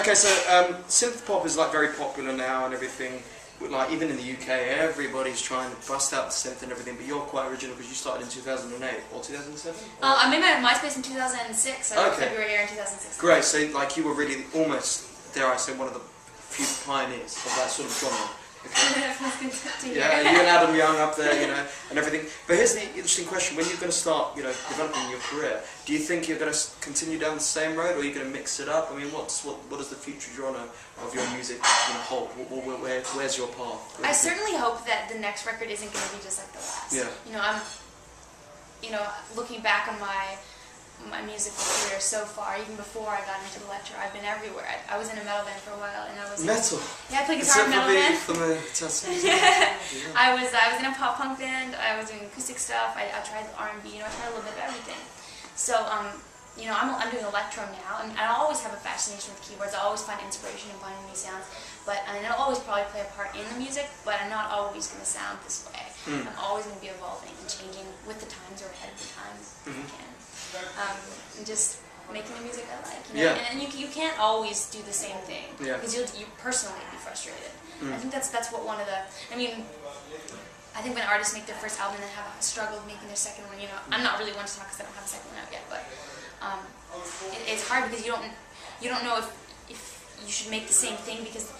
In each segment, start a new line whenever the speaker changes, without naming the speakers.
Okay, so synth pop is like very popular now and everything. Like even in the UK, everybody's trying to bust out the synth and everything. But you're quite original because you started in 2008 or 2007.
I made my MySpace in 2006. I
okay.
February in 2006.
Great. So like you were really almost, dare I say, one of the few pioneers of that sort of genre. Okay. Yeah, you and Adam Young up there, you know, and everything. But here's the interesting question: when you're going to start, you know, developing your career, do you think you're going to continue down the same road, or are you going to mix it up? I mean, what is the future genre of your music going to hold? Where's your path?
I certainly hope that the next record isn't going to be just like the last.
Yeah.
You know, looking back on my musical career so far, even before I got into electro, I've been everywhere. I was in a metal band for a while, and I was
metal.
Yeah, I played guitar in a metal band.
Yeah.
I was in a pop punk band. I was doing acoustic stuff. I tried R&B. You know, I tried a little bit of everything. So you know, I'm doing electro now, and I always have a fascination with keyboards. I always find inspiration in finding new sounds. And I'll always probably play a part in the music, but I'm not always going to sound this way. I'm always going to be evolving and changing with the times or ahead of the times if I can. And just making the music I like, you know?
Yeah.
And you can't always do the same thing, because you personally be frustrated. I think that's what one of the, I mean, I think when artists make their first album and then have a struggle making their second one, you know, I'm not really one to talk because I don't have a second one out yet, but it's hard because you don't know if you should make the same thing, because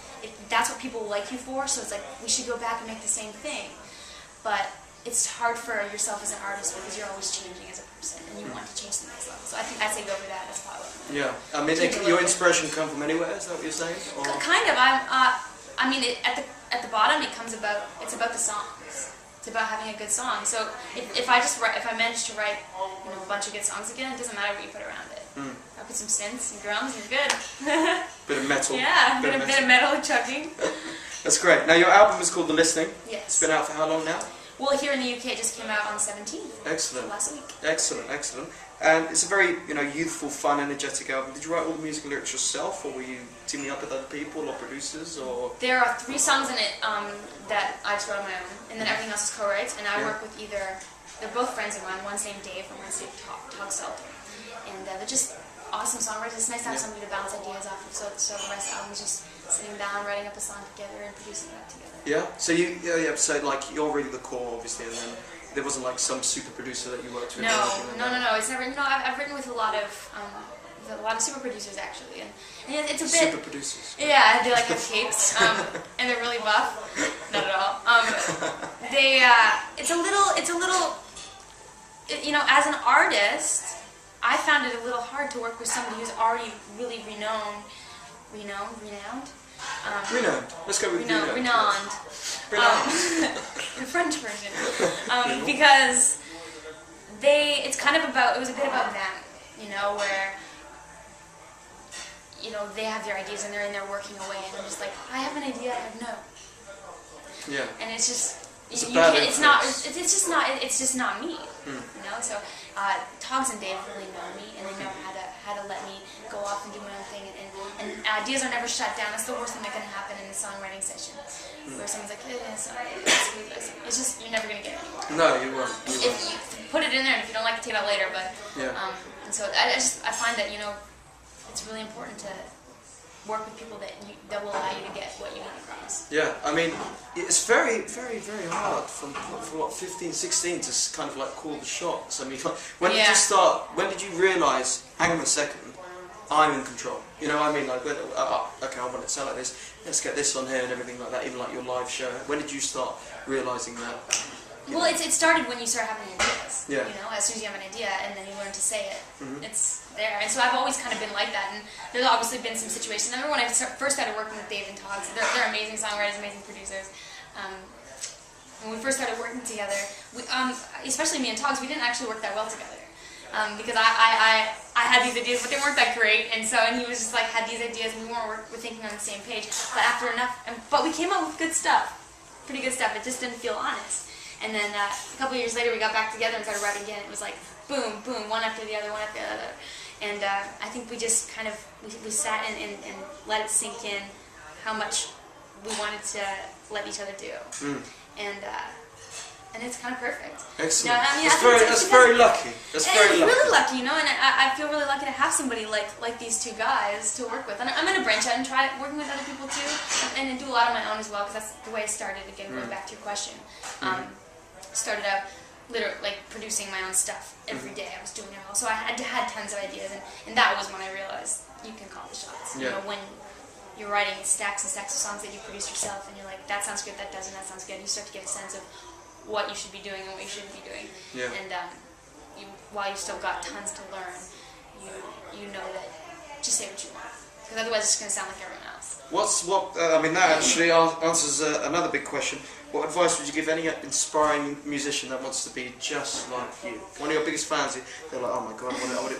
that's what people like you for, so it's like, we should go back and make the same thing. But it's hard for yourself as an artist because you're always changing as a person and you want to change to the next level. So I think I'd say go for that as well.
Yeah, I mean, your inspiration come from anywhere. Is that what you're saying? Or?
Kind of. I mean, at the bottom, it's about the songs. It's about having a good song. So if I manage to write, you know, a bunch of good songs again, it doesn't matter what you put around it. I put some synths and drums, and you're good.
Bit of metal.
Yeah, bit of metal chugging.
That's great. Now your album is called The Listening.
Yes.
It's been out for how long now?
Well, here in the UK, it just came out on 17th.
Excellent.
Last week.
Excellent, excellent. And it's a very, you know, youthful, fun, energetic album. Did you write all the music and lyrics yourself, or were you teaming up with other people or producers, or? There
are 3 songs in it that I just wrote on my own, and then everything else is co-writes. And I work with they're both friends of mine. One's named Dave, and one's named Tog Salter. And they're just awesome songwriters. It's nice to have somebody to bounce ideas off of. So the rest of the album is just sitting down, writing up a song together, and producing it together.
Yeah. So so like you're really the core, obviously, and then there wasn't like some super producer that you worked with.
No. It's never. No, I've written with a lot of super producers actually, and it's a bit.
Super producers.
Yeah, they like have capes, and they're really buff. Not at all. It's a little. You know, as an artist, I found it a little hard to work with somebody who's already really renowned.
Let's go with renowned.
Renowned. The French version. Because it was a bit about them, you know, where, you know, they have their ideas and they're in there working away, and I'm just like, I have an idea, I have no.
Yeah.
And it's just,
it's
just not me, you know. So Togs and Dave really know me, and they know how to let me go off and do my own thing, and ideas are never shut down. That's the worst thing that can happen in a songwriting session, where someone's like, it's just, you're never gonna get it anymore.
No, you won't.
If you put it in there, and if you don't like it, take it out later. But and so I find that, you know, it's really important to work with people that will allow you to get what you want across.
Yeah, I mean, it's very, very, very hard from what, 15, 16 to kind of like call the shots. I mean, when did you start, when did you realise, hang on a second, I'm in control? You know what I mean? Like, okay, I want it to sound like this, let's get this on here and everything like that, even like your live show. When did you start realising that?
Well, it started when you start having ideas.
Yeah.
You know, as soon as you have an idea and then you learn to say it, it's there. And so I've always kind of been like that. And there's obviously been some situations. I remember when I first started working with Dave and Togs. They're amazing songwriters, amazing producers. When we first started working together, especially me and Togs, we didn't actually work that well together. Because I had these ideas, but they weren't that great. And he was just like, had these ideas, and we we're thinking on the same page. But after enough, but we came up with good stuff, pretty good stuff. It just didn't feel honest. And then a couple of years later, we got back together and started writing again. It was like boom, boom, one after the other, one after the other. And I think we just kind of we sat and let it sink in how much we wanted to let each other do. And and it's kind of perfect.
Excellent.
I mean,
that's very lucky. That's very lucky.
Really lucky, you know, and I feel really lucky to have somebody like these two guys to work with. And I'm going to branch out and try working with other people too, and do a lot on my own as well, because that's the way I started, again, going back to your question. Started out literally like producing my own stuff every day. I was doing it all. So I had tons of ideas, and that was when I realized you can call the shots. You know, when you're writing stacks and stacks of songs that you produce yourself, and you're like, that sounds good, that doesn't, that sounds good. You start to get a sense of what you should be doing and what you shouldn't be doing.
Yeah.
And while you've still got tons to learn, you know that just say what you want, because otherwise it's going to sound like everyone else.
I mean, that actually answers another big question. What advice would you give any inspiring musician that wants to be just like you? One of your biggest fans, they're like, oh my god,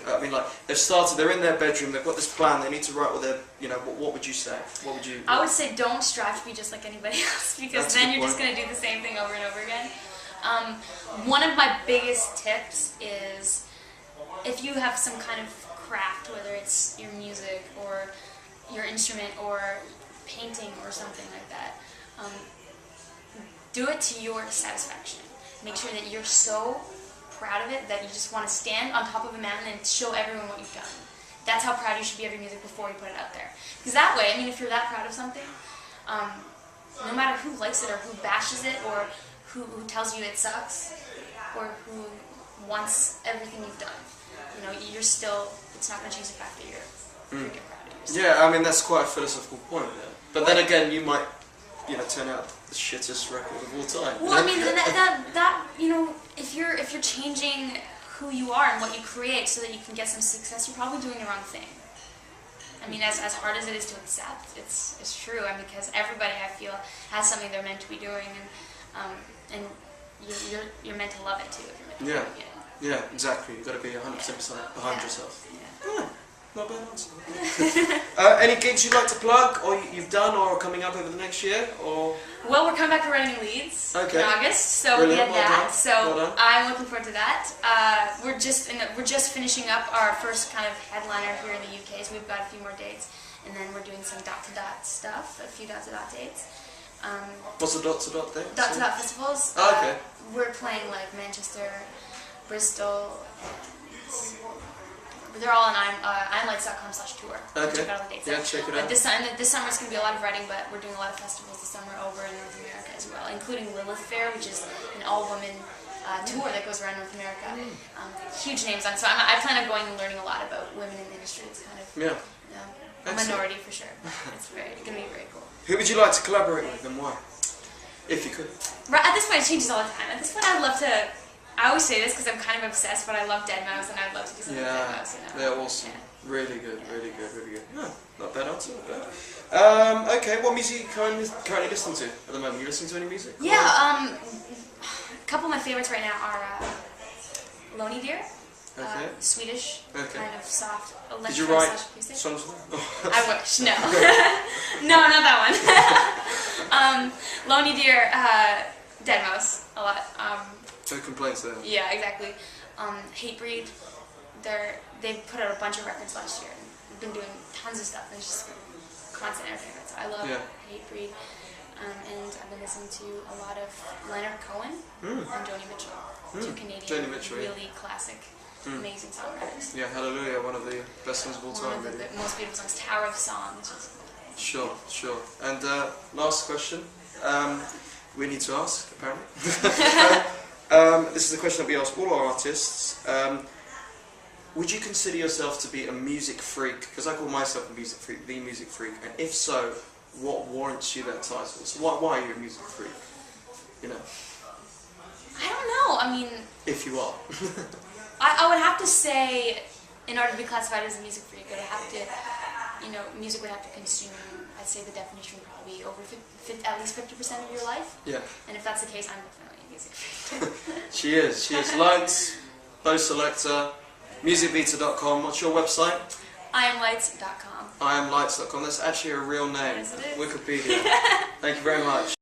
I mean, like, they're in their bedroom, they've got this plan, they need to write all their, you know, what would you say? What would you...
I would say don't strive to be just like anybody else, because then you're just going to do the same thing over and over again. One of my biggest tips is, if you have some kind of craft, whether it's your music or your instrument or painting or something like that, do it to your satisfaction. Make sure that you're so proud of it that you just want to stand on top of a mountain and show everyone what you've done. That's how proud you should be of your music before you put it out there. Because that way, I mean, if you're that proud of something, no matter who likes it or who bashes it or who tells you it sucks or who wants everything you've done, you know, you're still, it's not going to change the fact that you're freaking proud of yourself.
Yeah, I mean, that's quite a philosophical point there. But then again, you might, you know, turn out the shittest record of all time.
Well, I mean, that you know, if you're changing who you are and what you create so that you can get some success, you're probably doing the wrong thing. I mean, as hard as it is to accept, it's true. I mean, because everybody, I feel, has something they're meant to be doing, and you're meant to love it too. If you're meant to love it.
Yeah, exactly. You've got to be 100% behind yourself. Yeah. Not bad answer. Any gigs you'd like to plug, or you've done, or are coming up over the next year, or?
Well, we're coming back to Writing Leeds in August, so
Brilliant.
we had that.
Well
so I'm looking forward to that. We're just finishing up our first kind of headliner here in the UK, so we've got a few more dates, and then we're doing some dot-to-dot stuff, a few dot-to-dot dates.
What's the dot-to-dot thing?
Dot-to-dot festivals.
Oh, okay.
We're playing like Manchester, Bristol. They're all on imelights.com/tour.
Okay.
Check out all the dates.
Yeah, check it out.
This summer it's going to be a lot of writing, but we're doing a lot of festivals this summer over in North America as well, including Lilith Fair, which is an all-woman tour that goes around North America. Huge names on. So I plan on going and learning a lot about women in the industry. It's kind of a minority for sure. It's going to be very cool.
Who would you like to collaborate with, and why? If you could.
Right, at this point, it changes all the time. At this point, I'd love to. I always say this because I'm kind of obsessed, but I love Deadmau5 and I'd love to do something with Deadmau5. You know?
They're awesome. Yeah. Really good, really good, really good. No, not bad answer, not bad. Okay, what music are you currently listening to at the moment? You listening to any music?
Yeah, a couple of my favorites right now are Loney Deer. Swedish, kind of soft electro.
Did you write songs for them?
I wish. No. No, not that one. Loney Deer, Deadmau5, a lot.
No complaints there.
Yeah, exactly. Hatebreed, they put out a bunch of records last year and been doing tons of stuff. There's just constant entertainment. So I love Hatebreed. And I've been listening to a lot of Leonard Cohen and Joni Mitchell. Two Canadian, really classic, amazing songwriters.
Yeah, Hallelujah, one of the best songs of all time.
One of the most beautiful songs, Tower of Song. Which is
sure. And last question, we need to ask, apparently. This is a question that we ask all our artists. Would you consider yourself to be a music freak? Because I call myself a music freak, the music freak. And if so, what warrants you that title? So why are you a music freak? You know.
I don't know. I mean,
if you are,
I would have to say, in order to be classified as a music freak, I'd have to, you know, music would have to consume. I'd say the definition would probably be over at least 50% of your life.
Yeah. And
if that's the case, I'm definitely a music freak.
She is. Lights, Bo Selector, musicvita.com. What's your website?
IamLights.com.
IamLights.com. That's actually a real name.
Yes, it is.
Wikipedia. Thank you very much.